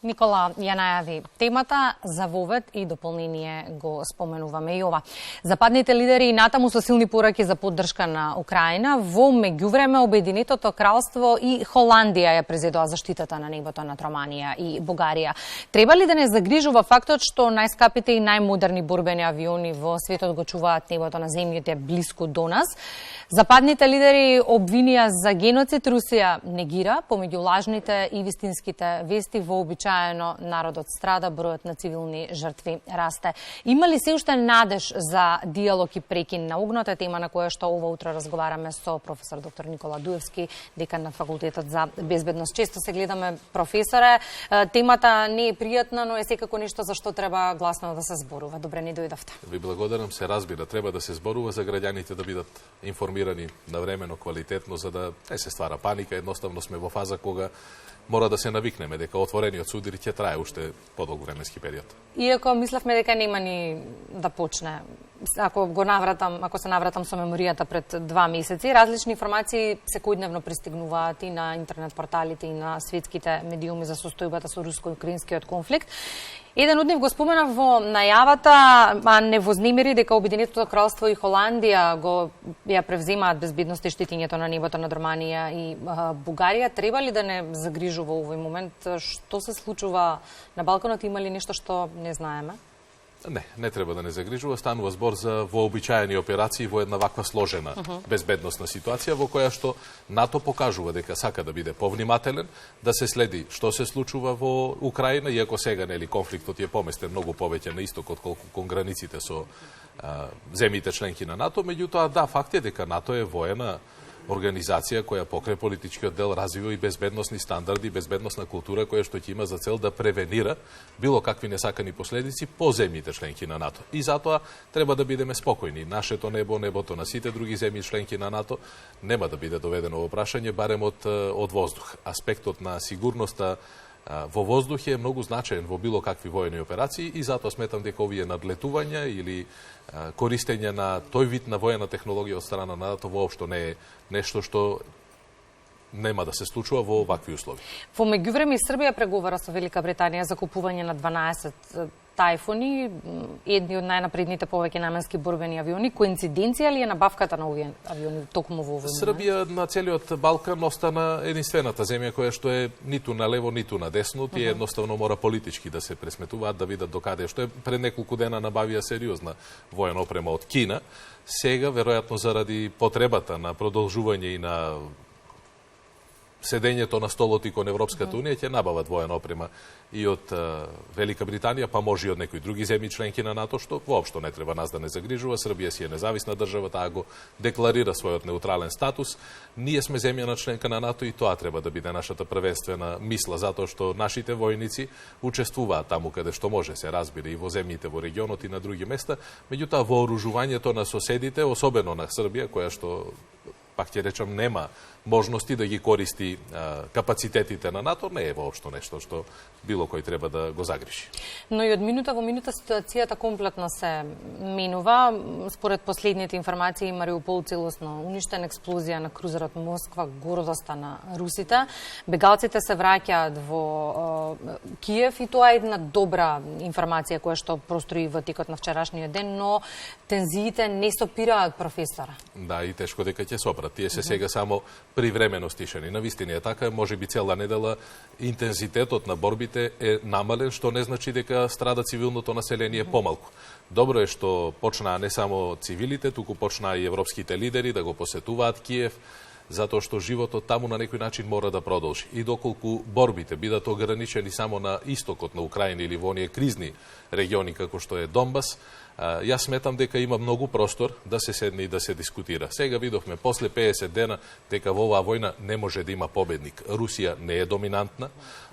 Никола ја најави темата за вовед и дополнение го споменуваме и ова. Западните лидери и натаму со силни пораки за поддршка на Украина, во меѓувреме Обединетото кралство и Холандија ја презедоа заштитата на небото над Романија и Бугарија. Треба ли да не загрижува фактот што најскапите и најмодерни борбени авиони во светот го чуваат небото на земјите блиску до нас? Западните лидери обвинија за геноцид, Русија негира, помеѓу лажните и вистинските вести вообичаено народот страда, бројот на цивилни жртви расте. Има ли се уште надеж за диалог и прекин на огнот? Е тема на која што ова утро разговараме со професор доктор Никола Дуевски, декан на факултетот за безбедност. Често се гледаме, професоре, темата не е пријатна, но е секако нешто за што треба гласно да се зборува. Добре ни дојдовте. Ви благодарам, се разбира, треба да се зборува за граѓаните да бидат информирани навремено, квалитетно, за да не се ствара паника. Едноставно сме во фаза кога мора да се навикнеме дека отворениот судир ќе трае уште подолг временски период. Иако мислевме дека нема ни да почне. Ако се навратам со меморијата пред 2 месеци, различни информации секојдневно пристигнуваат и на интернет порталите и на светските медиуми за состојбата со руско-украинскиот конфликт. Еден од нив го спомена во најавата, а не вознемири дека Обединетото кралство и Холандија ја превземаат безбедност и штитењето на небото над Романија и Бугарија. Треба ли да не загрижува овој момент? Што се случува на Балканот? Има ли нешто што не знаеме? Не треба да не загрижува. Станува збор за вообичаени операции во една ваква сложена безбедносна ситуација во која што НАТО покажува дека сака да биде повнимателен, да се следи што се случува во Украина, иако сега конфликтот е поместен многу повеќе на исток отколку кон границите со земјите членки на НАТО. Меѓутоа, да, факт е дека НАТО е воена организација која покрај политичкиот дел развива и безбедносни стандарди, безбедносна култура која што ќе има за цел да превенира било какви несакани последици по земјите членки на НАТО. И затоа треба да бидеме спокојни. Нашето небо, небото на сите други земји членки на НАТО нема да биде доведено во прашање барем од воздух. Аспектот на сигурноста во воздух е многу значаен во било какви воени операции и затоа сметам дека овие надлетувања или користење на тој вид на воена технологија од страна на НАТО воопшто не е нешто што нема да се случува во вакви услови. Во меѓувреме Србија преговара со Велика Британија за купување на 12 тајфуни, едни од најнапредните повеќе наменски борбени авиони. Коинциденција ли е набавката на овие авиони токму во овој момент? Србија на целиот Балкан остана единствената земја која што е ниту на лево, ниту на десно. Тие едноставно мора политички да се пресметуваат, да видат докаде што е. Пред неколку дена набавија сериозна воена опрема од Кина. Сега, веројатно заради потребата на продолжување и на седењето на столот и кон Европската унија ќе набават воена опрема и од Велика Британија, па може и од некои други земји членки на НАТО, што воопшто не треба нас да не загрижува. Србија си е независна држава, таа го декларира својот неутрален статус. Ние сме земја на членка на НАТО и тоа треба да биде нашата првенствена мисла, затоа што нашите војници учествуваат таму каде што може, се разбира, и во земјите во регионот и на други места. Меѓутоа, вооружувањето на соседите, особено на Србија, која што пак ќе речам, нема можности да ги користи капацитетите на НАТО, не е воопшто нешто што било кој треба да го загрижи. Но и од минута во минута ситуацијата комплетно се менува. Според последните информации, Мариупол целосно уништен, експлозија на крузерот Москва, гордоста на русите. Бегалците се враќаат во Киев и тоа е една добра информација која што прострои во текот на вчерашниот ден, но тензиите не сопираат, професора. Да, и тешко дека ќе сопрат. Тие се сега само привремено стишени. Навистина е така, може би цела недела интензитетот на борбите е намален, што не значи дека страда цивилното население помалку. Добро е што почнаа не само цивилите, туку почнаа и европските лидери да го посетуваат Киев, затоа што животот таму на некој начин мора да продолжи. И доколку борбите бидат ограничени само на истокот на Украина или во оние кризни региони како што е Донбас, јас сметам дека има многу простор да се седне и да се дискутира. Сега видовме после 50 дена дека во оваа војна не може да има победник. Русија не е доминантна,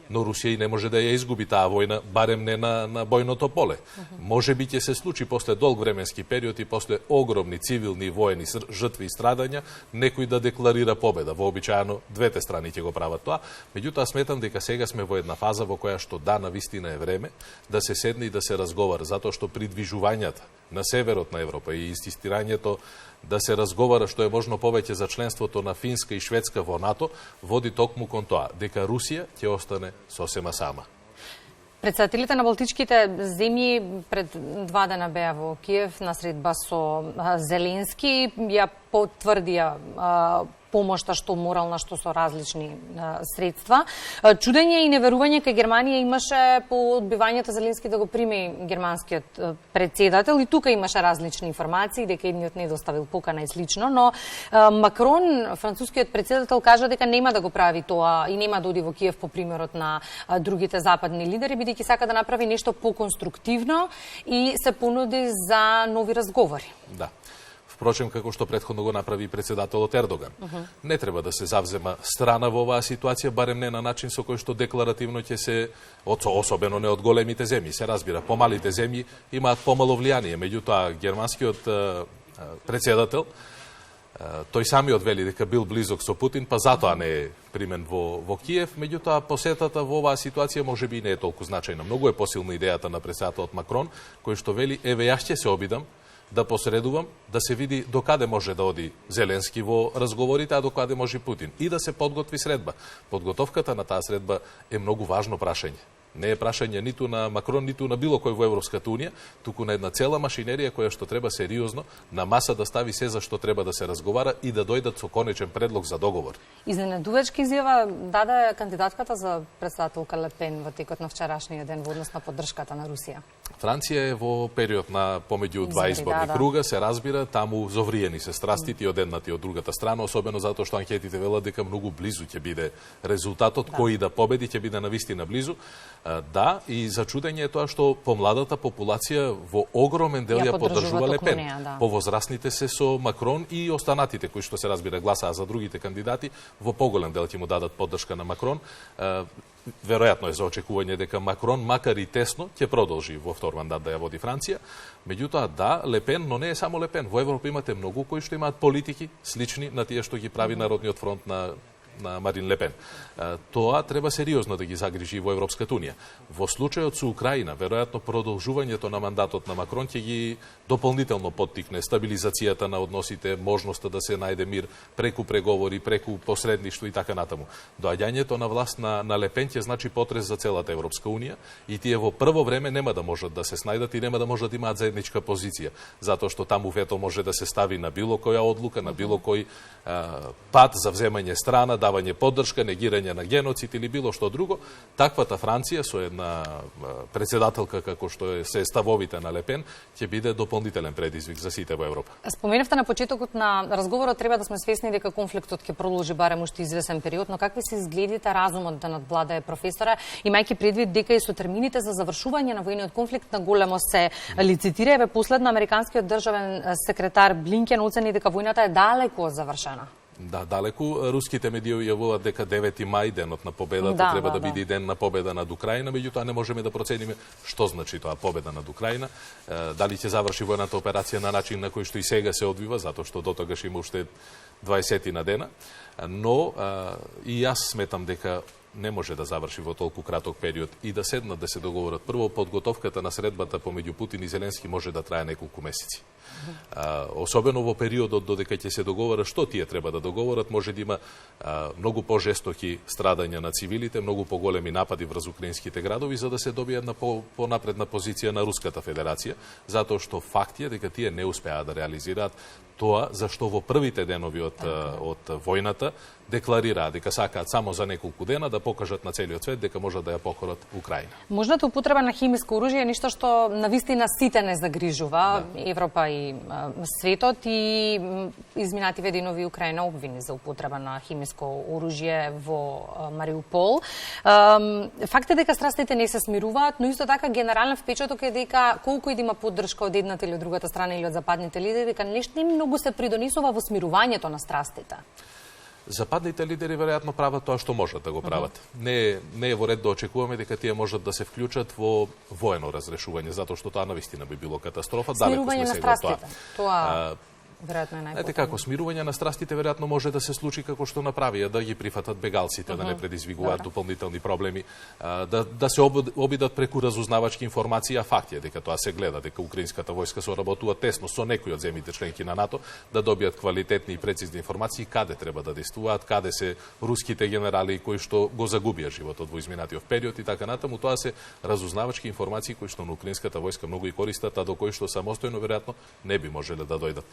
но Русија и не може да ја изгуби таа војна, барем не на бојното поле. Може би ќе се случи после долг временски период и после огромни цивилни воени жртви и страдања, некој да декларира победа. Вообичаено двете страни ќе го прават тоа. Меѓутоа сметам дека сега сме во една фаза во која што да, навистина е време да се седне и да се разговара, затоа што придвижувањата на северот на Европа и инсистирањето да се разговара што е можно повеќе за членството на Финска и Шведска во НАТО, води токму кон тоа, дека Русија ќе остане сосема сама. Председателите на балтичките земји пред 2 дена беа во Киев на средба со Зеленски, ја потврдија помошта што морална, што со различни средства. Чудење и неверување кај Германија имаше по одбивањето Зеленски да го прими германскиот председател и тука имаше различни информации дека едниот не доставил покана и слично, но Макрон, францускиот председател, кажа дека нема да го прави тоа и нема да оди во Киев по примерот на другите западни лидери, бидејќи сака да направи нешто поконструктивно и се понуди за нови разговори. Да. Впрочем, како што претходно го направи председателот Ердоган. Не треба да се завзема страна во оваа ситуација, барем не на начин со кој што декларативно ќе се, особено не од големите земји, се разбира, помалите земји имаат помало влијание, меѓутоа германскиот председател, тој самиот вели дека бил близок со Путин, па затоа не е примен во Киев, меѓутоа посетата во оваа ситуација можеби не е толку значајна. Многу е посилна идејата на председателот Макрон, кој што вели, еве јас ќе се обидам да посредувам, да се види докаде може да оди Зеленски во разговорите, а докаде може Путин. И да се подготви средба. Подготовката на таа средба е многу важно прашање. Не е прашање ниту на Макрон, ниту на било кој во Европската унија, туку на една цела машинерија која што треба сериозно на маса да стави се за што треба да се разговара и да дојдат со конечен предлог за договор. Изненадувачки изјава даде кандидатката за председателка Ле Пен во текот на вчерашниот ден во однос на поддршката на Русија. Франција е во период на помеѓу два изборни круга, се разбира, таму зовриени се страстите од едната и од другата страна, особено затоа што анкетите велат дека многу близу ќе биде резултатот, кој да победи ќе биде навистина близу. Да, и за чудење е тоа што помладата популација во огромен дел ја поддржува Ле Пен. Повозрасните се со Макрон и останатите кои што се разбира гласаа за другите кандидати, во поголем дел ќе му дадат поддршка на Макрон. Веројатно е за очекување дека Макрон, макар и тесно, ќе продолжи во втор мандат да ја води Франција. Меѓутоа, да, Ле Пен, но не е само Ле Пен. Во Европа имате многу кои што имаат политики слични на тие што ги прави Народниот фронт на Марин Ле Пен. Тоа треба сериозно да ги загрижи во Европската унија. Во случајот со Украина, веројатно продолжувањето на мандатот на Макрон ќе ги дополнително поттикне стабилизацијата на односите, можноста да се најде мир преку преговори, преку посредништво и така натаму. Доаѓањето на власт на Ле Пен ќе значи потрес за целата Европска унија и тие во прво време нема да можат да се снајдат и нема да можат да имаат заедничка позиција, затоа што таму вето може да се стави на било која одлука, на било кој пат за вземање страна, давање поддршка, негирање на геноцид или било што друго. Таквата Франција со една председателка како што се ставовите на Ле Пен ќе биде дополнителен предизвик за сите во Европа. Споменавте на почетокот на разговорот, треба да сме свесни дека конфликтот ќе продолжи барем уште извесен период, но какви се изгледите разумот да надвладае професора, имајќи предвид дека и со термините за завршување на војниот конфликт на големо се лицитира. Еве последно американскиот државен секретар Блинкен оцени дека војната е далеку од завршена. Да, далеку. Руските медии јавуваат дека 9 мај, денот на победата, треба да биде ден на победа над Украина, меѓутоа не можеме да процениме што значи тоа победа над Украина. Дали ќе заврши војната операција на начин на кој што и сега се одвива, затоа што до тогаш има уште 20 на дена, но и јас сметам дека не може да заврши во толку краток период и да седнат да се договорат. Прво, подготовката на средбата помеѓу Путин и Зеленски може да трае неколку месеци. Особено во периодот додека ќе се договора што тие треба да договорат, може да има многу пожестоки страдања на цивилите, многу поголеми напади врз украинските градови, за да се добие една понапредна позиција на Руската Федерација, затоа што факт е дека тие не успеа да реализираат тоа за што во првите денови од војната декларираа дека сакаат само за неколку дена да покажат на целиот свет дека можат да ја покорат Украина. Можната употреба на химиско оружје е нешто што навистина сите не загрижува, Европа и светот, и изминативе денови Украина обвини за употреба на химиско оружје во Мариупол. Факт е дека страстите не се смируваат, но исто така генерален впечаток е дека колку и да има поддршка од едната или од другата страна или од западните лидери, дека нешто многу се придонесува во смирувањето на страстите. Западните лидери веројатно прават тоа што можат да го прават. Не е во ред да очекуваме дека тие можат да се вклучат во воено разрешување, затоа што тоа навистина би било катастрофа. Смирување на страстите. веројатно е најпотrebно. Знаете како, смирување на страстите веројатно може да се случи како што направија, да ги прифатат бегалците, да не предизвикуваат дополнителни проблеми, да се обидат преку разузнавачки информации, а факт е дека тоа се гледа, дека украинската војска соработува тесно со некои од земјите членки на НАТО, да добијат квалитетни и прецизни информации каде треба да действуваат, каде се руските генерали кои што го загубија животот во изминатиот период и така натаму. Тоа се разузнавачки информации кои што на украинската војска многу и користат, а до кои што самостојно веројатно не би можеле да дојдат.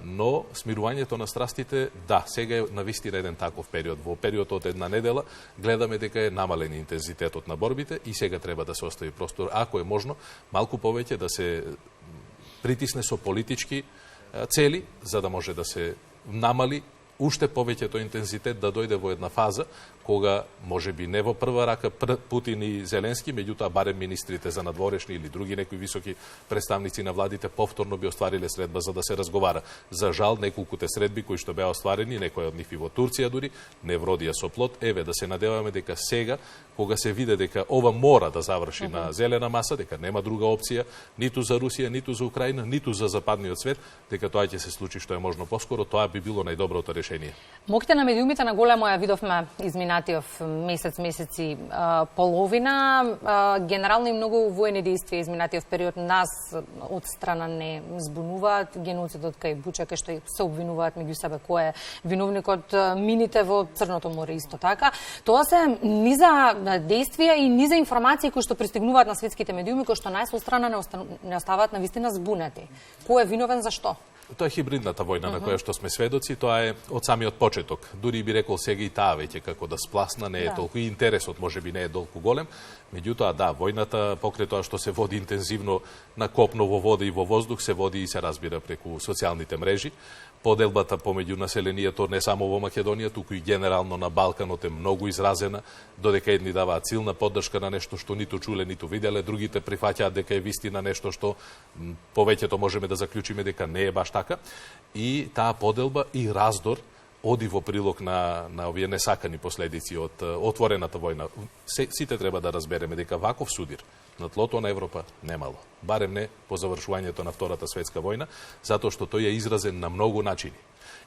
Но смирувањето на страстите, да, сега е навистина еден таков период. Во период од една недела гледаме дека е намален интензитетот на борбите и сега треба да се остави простор, ако е можно, малку повеќе да се притисне со политички цели, за да може да се намали уште повеќето интензитет, да дојде во една фаза кога може би не во прва рака Путин и Зеленски, меѓутоа барем министрите за надворешни или други некои високи представници на владите повторно би оствариле средба за да се разговара. За жал, неколкуте средби кои што беа остварени, некои од нив и во Турција дури, не вродија со плод. Еве, да се надеваме дека сега, кога се види дека ова мора да заврши на зелена маса, дека нема друга опција, ниту за Русија, ниту за Украина, ниту за западниот свет, дека тоа ќе се случи што е можно поскоро, тоа би било најдоброто решение. Моките на медиумите на големо ја видовме изминатиот месеци половина. Генерално и многу воени действија изминатиот период нас од страна не збунуваат. Геноцидот кај Буча, кај што се обвинуваат меѓу себе кој е виновникот, мините во Црното море исто така. Тоа се низа действија и низа информации кои што пристигнуваат на светските медиуми, кои што најс од страна не оставаат навистина збунети. Кој е виновен за што? Тоа е хибридната војна на која што сме сведоци, тоа е од самиот почеток. Дури би рекол сега и таа веќе како да спласна, не е толку и интересот можеби не е толку голем, меѓутоа да, војната покрај тоа што се води интензивно на копно, во вода и во воздух, се води и се разбира преку социјалните мрежи. Поделбата помеѓу населението не само во Македонија, туку и генерално на Балканот е многу изразена, додека едни даваат силна поддршка на нешто што ниту чуле, ниту виделе, другите прифаќаат дека е вистина нешто што повеќето можеме да заклучиме дека не е баш така. И таа поделба и раздор оди во прилог на овие несакани последици од отворената војна. Сите треба да разбереме дека ваков судир на тлото на Европа немало. Барем не по завршувањето на Втората светска војна, затоа што тој е изразен на многу начини.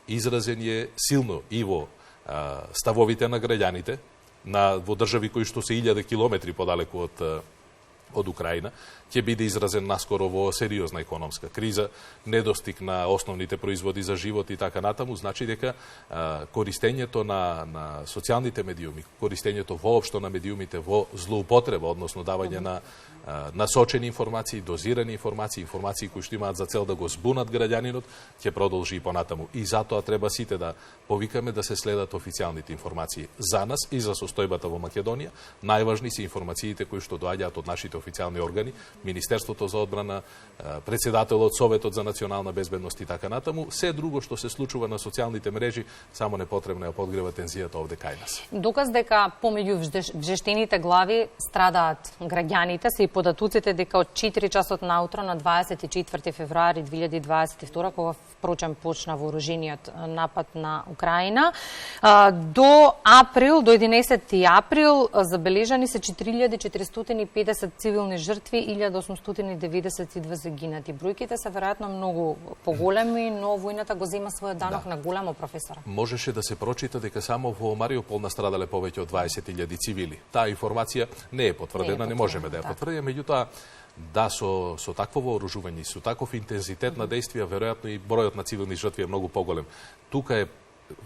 Изразен е силно и во ставовите на граѓаните, во држави кои што се 1000 километри подалеку од Украина, ќе биде изразен наскоро во сериозна економска криза, недостиг на основните производи за живот и така натаму, значи дека користењето на социјалните медиуми, користењето воопшто на медиумите во злоупотреба, односно давање на насочени информации, дозирани информации кои што имаат за цел да го збунат граѓанинот, ќе продолжи и понатаму. И затоа треба сите да повикаме да се следат официјалните информации. За нас и за состојбата во Македонија, најважни се информациите кои што доаѓаат од нашите официјални органи, Министерството за одбрана, председателот, Советот за национална безбедност и така натаму. Се друго што се случува на социјалните мрежи, само непотребно ја подгрева тензијата овде кај нас. Доказ дека помеѓу вжештените глави страдаат граѓаните се и податуците дека од 4 часот наутро на 24 февруари 2022, кога впрочем почна вооружениот напад на Украина, до 11 април забележани се 4450 цивилни жртви, 1892 загинати. Бројките се веројатно многу поголеми, но војната го зема својот данок на големо, професора. Можеше да се прочита дека само во Мариупол настрадале повеќе од 20.000 цивили. Таа информација не е потврдена, не можеме да ја потврдиме, меѓутоа да, со такво вооружување, со таков интензитет на действија, веројатно и бројот на цивилни жртви е многу поголем. Тука е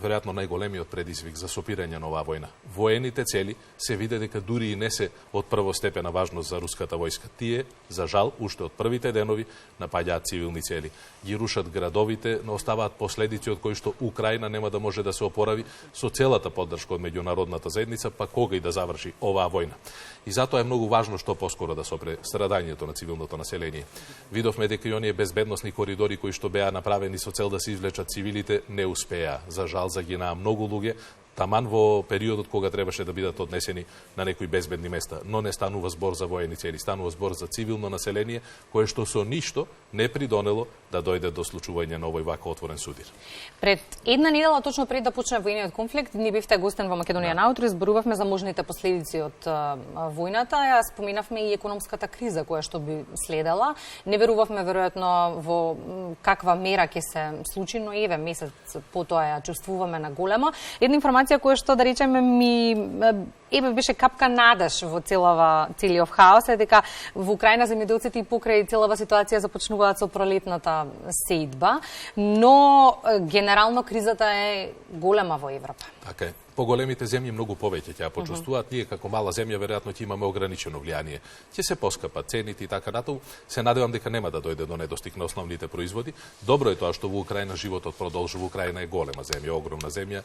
веројатно најголемиот предизвик за сопирање на оваа војна. Воените цели се виде дека дури и не се од првостепена важност за руската војска. Тие, за жал, уште од првите денови напаѓаат цивилни цели. Ги рушат градовите, но оставаат последици од кои што Украина нема да може да се опорави со целата поддршка од меѓународната заедница, па кога и да заврши оваа војна. И затоа е многу важно што поскоро да сопре страдањето на цивилното население. Видовме дека и оние безбедносни коридори кои што беа направени со цел да се извлечат цивилите не успеа. За жал загинаа многу луѓе, таман во периодот кога требаше да бидат однесени на некои безбедни места. Но не станува збор за воени цели, станува збор за цивилно население, кое што со ништо не придонело да дојде до случување на овој вака отворен судир. Пред една недела, точно пред да почне војниот конфликт, ни бевте гостен во Македонија наутро и зборувавме за можните последици од војната. Ја споминавме и економската криза која што би следела. Не верувавме веројатно во каква мера ќе се случи, но еве месец потоа ја чувствуваме на голема. Една информација која што да речеме беше капка надеж во целиот хаос е дека во Украина земјоделците и покрај целава ситуација започнуваат со пролетната сејдба, но генерално кризата е голема во Европа. Така е. Поголемите земји многу повеќе ќе ја почувствуваат. Ние како мала земја веројатно ќе имаме ограничено влијание. Ќе се поскапат цените и така натаму. Се надевам дека нема да дојде до недостиг на основните производи. Добро е тоа што во Украина животот продолжува. Украина е голема земја, огромна земја.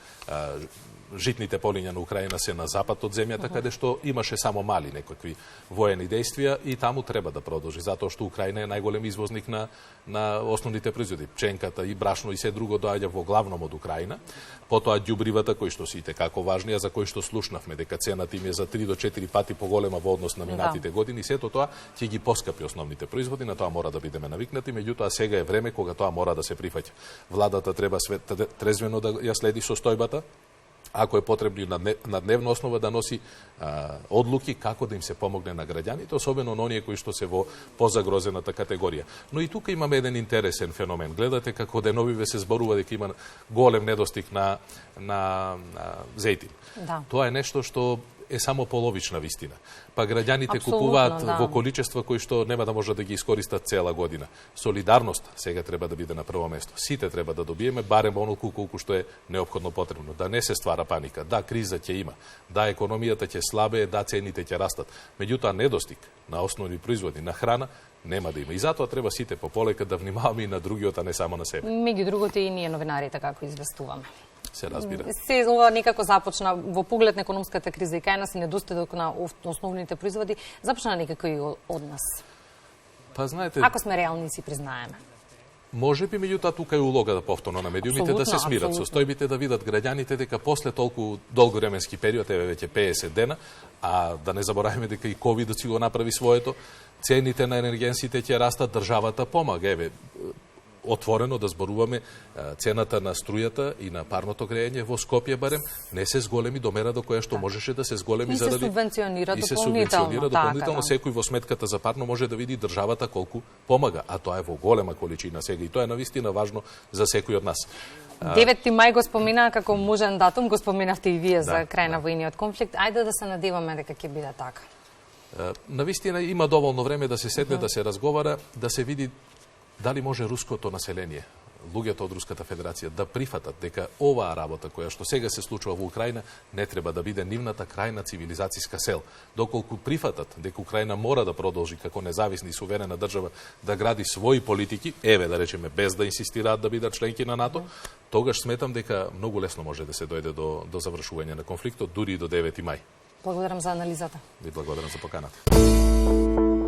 Житните полиња на Украина се на запад од земјата, каде што имаше само мали некакви воени действија и таму треба да продолжи, затоа што Украина е најголем извозник на основните производи. Пченката и брашно и се друго доаѓа во главном од Украина. Потоа ѓубривата кои што се како важни, а за кои што слушнавме дека цената им е за 3 до 4 пати поголема во однос на минатите години, сето тоа ќе ги поскапи основните производи, на тоа мора да бидеме навикнати, меѓутоа сега е време кога тоа мора да се прифаќа. Владата треба трезвено да ја следи состојбата, ако е потребно на дневна основа да носи одлуки како да им се помогне на граѓаните, особено на оние кои што се во позагрозената категорија. Но и тука имаме еден интересен феномен. Гледате како деновиве се зборува дека има голем недостиг на зејтин. Да. Тоа е нешто што е само половична вистина. Па граѓаните купуваат во количества кои што нема да може да ги искористат цела година. Солидарност сега треба да биде на прво место. Сите треба да добиеме барем онолку колку што е неопходно потребно. Да не се ствара паника. Да, криза ќе има. Да, економијата ќе слабее, да, цените ќе растат. Меѓутоа недостиг на основни производи, на храна, нема да има. И затоа треба сите пополека да внимаваме и на другиот, а не само на себе. Меѓу другото и ние новинарите како известуваме. Се разбира. Се ова некако започна во поглед на економската криза и кај нас и недостаток на основните производи, започна некако и од нас. Па знаете, ако сме реални си признаеме. Може би, меѓутоа тука е улога да повторно на медиумите да се смират состојбите, да видат граѓаните дека после толку долговременски период, еве веќе 50 дена, а да не забораваме дека и ковидот си го направи своето, цените на енергенсите ќе растат, државата помага. Еве, отворено да зборуваме, цената на струјата и на парното грејење во Скопје барем не се зголеми до мера до која што можеше да се зголеми заради и се субвенционира дополнително. Секој во сметката за парно може да види државата колку помага, а тоа е во голема количина сега и тоа е навистина важно за секој од нас. 9 мај го спомина како можен датум, го споминавте и вие за крај на војниот конфликт. Ајде да се надеваме дека ќе биде така. Навистина има доволно време да се седне, да се разговара, да се види дали може руското население, луѓето од Руската Федерација, да прифатат дека оваа работа која што сега се случува во Украина не треба да биде нивната крајна цивилизацијска цел. Доколку прифатат дека Украина мора да продолжи како независна и суверена држава да гради своји политики, еве да речеме без да инсистираат да бидат членки на НАТО, тогаш сметам дека многу лесно може да се дојде до завршување на конфликтот, дури и до 9 мај. Благодарам за анализата. Ви благодарам за поканата.